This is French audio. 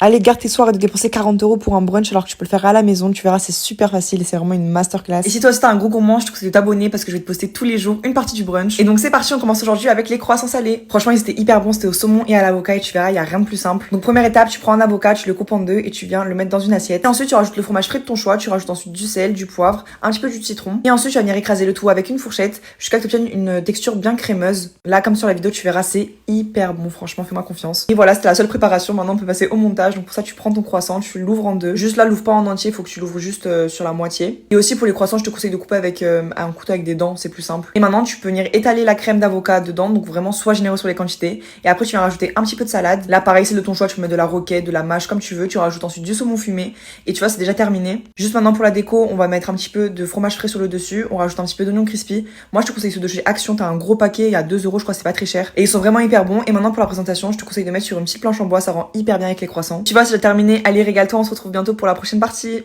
Allez, garde tes soirs et de dépenser 40 € pour un brunch alors que tu peux le faire à la maison. Tu verras, c'est super facile et c'est vraiment une masterclass. Et si toi aussi t'es un gros gourmand, je te conseille de t'abonner parce que je vais te poster tous les jours une partie du brunch. Et donc c'est parti, on commence aujourd'hui avec les croissants salés. Franchement, ils étaient hyper bons, c'était au saumon et à l'avocat et tu verras, il y a rien de plus simple. Donc première étape, tu prends un avocat, tu le coupes en deux et tu viens le mettre dans une assiette. Et ensuite, tu rajoutes le fromage frais de ton choix, tu rajoutes ensuite du sel, du poivre, un petit peu du citron. Et ensuite, tu vas venir écraser le tout avec une fourchette jusqu'à que tu obtiennes une texture bien crémeuse. Là, comme sur la vidéo, tu verras, c'est hyper bon, franchement, fais-moi confiance. Et voilà, c'était la seule préparation. Maintenant, on peut passer au montage. Donc pour ça, tu prends ton croissant, tu l'ouvres en deux. Juste là, l'ouvre pas en entier, faut que tu l'ouvres juste sur la moitié. Et aussi pour les croissants, je te conseille de couper avec un couteau avec des dents, c'est plus simple. Et maintenant, tu peux venir étaler la crème d'avocat dedans, donc vraiment sois généreux sur les quantités. Et après, tu viens rajouter un petit peu de salade. Là, pareil, c'est de ton choix, tu peux mettre de la roquette, de la mâche, comme tu veux. Tu rajoutes ensuite du saumon fumé. Et tu vois, c'est déjà terminé. Juste maintenant pour la déco, on va mettre un petit peu de fromage frais sur le dessus. On rajoute un petit peu d'oignon crispy. Moi, je te conseille ceux de chez Action. T'as un gros paquet, il y a 2 €, je crois, c'est pas très cher. Et ils sont vraiment hyper bons. Et maintenant pour la présentation, je te conseille de mettre sur une petite planche en bois, ça rend hyper bien avec les croissants. Tu vois, c'est déjà terminé. Allez, régale-toi, on se retrouve bientôt pour la prochaine partie.